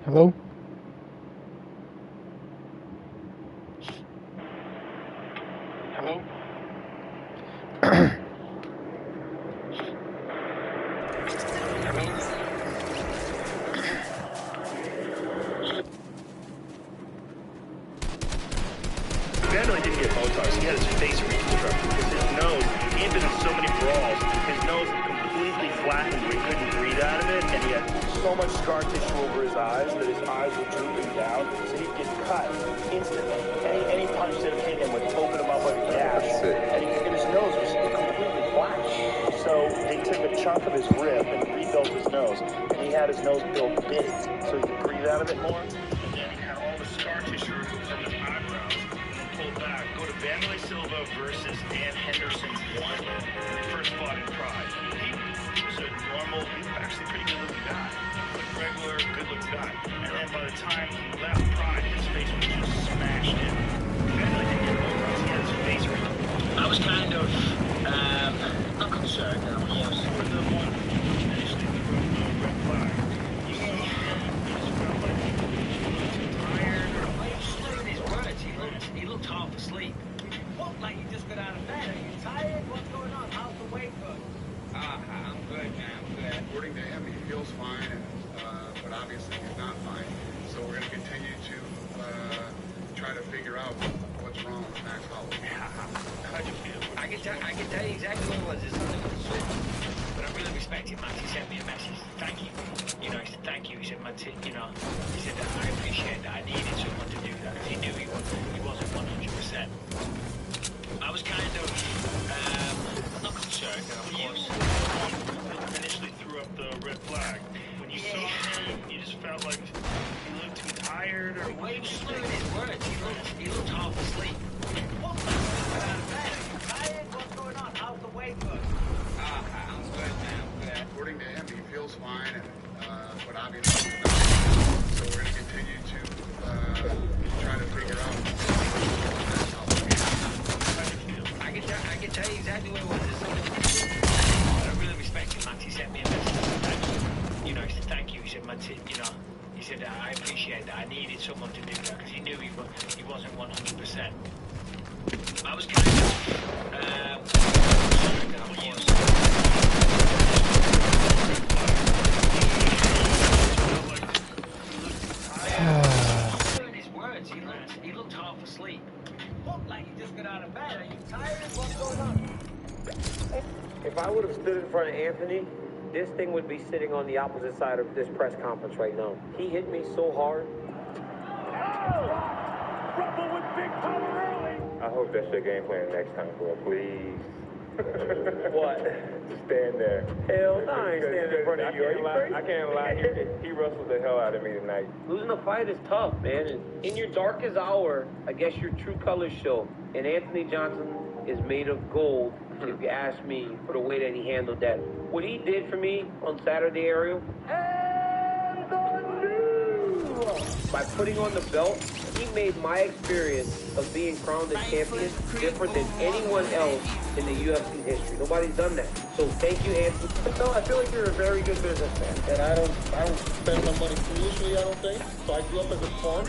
Hello? Hello? Vandalay didn't get Botox. He had his face reconstructed because his nose, he had been in so many brawls, his nose was completely flattened where he couldn't breathe out of it, and he had so much scar tissue over his eyes that his eyes were drooping down, so he'd get cut instantly. Any punch that hit him would open him up like a gash, and his nose was completely flat. So they took a chunk of his rib and rebuilt his nose, and he had his nose built big so he could breathe out of it more. And then he had all the scar tissue removed from his eyebrows. Pulled back, go to Vandalay Silva versus Dan Henderson 1 when they first fought in Pride. He was a normal, he was actually pretty good looking guy. Like regular, good looking guy. And then by the time he left Pride, his face was just smashed in. Vandalay didn't get Botox, he had his face removed. I was kind of, not concerned, I was. For the one initially from the red flag, you just felt like he was tired or He was slurring his words. He looked half asleep. What, like you just got out of bed? Are you tired? What's going on? How's the weight going? I'm good, man. I'm good. According to him, he feels fine, but obviously he's not fine. So we're going to continue to try to figure out what's wrong with Max Holloway. how'd you feel? I can tell you exactly what it was. It's something with the sword. But I really respect him, Max. He sent me a message. Thank you. You know, he said thank you. He said, you know, he said that I appreciate that. I needed someone to do that because he knew he wasn't 100%. I was kind of not concerned, of course. Initially threw up the red flag. When you saw him, you just felt like he looked too tired or Well, he was slurring his words. He looked half asleep. What? Like you just got out of bed? Are you tired? What's going on? How's the weight going? I'm good, man. I'm good. According to him, he feels fine, but obviously he's not fine. So we're going to continue to try to figure out Max Holloway. I can tell you exactly what it was. It's something with the sword. But I really respect him, Max. He sent me a message. Thank you. You know, he said thank you. He said, you know, he said I appreciate that. I needed someone to do that because he knew he wasn't 100%. I was kind of concerned, of course. Slurring his words. He looked half asleep. What? Like you just got out of bed? Are you tired? What's going on? If I would have stood in front of Anthony, this thing would be sitting on the opposite side of this press conference right now. He hit me so hard. Rumble with big power early. I hope that's your game plan next time, bro. Please. What? Just stand there. Hell no, I ain't standing in front of you. Are you crazy? I can't lie. He wrestled the hell out of me tonight. Losing a fight is tough, man. And in your darkest hour, I guess your true colors show. And Anthony Johnson is made of gold, if you ask me, for the way that he handled that. What he did for me on Saturday, Ariel, by putting on the belt, he made my experience of being crowned a champion different than anyone else in the UFC history. Nobody's done that. So thank you, Anthony. No, I feel like you're a very good businessman, and I don't spend my money foolishly. I don't think. So I grew up as a punk.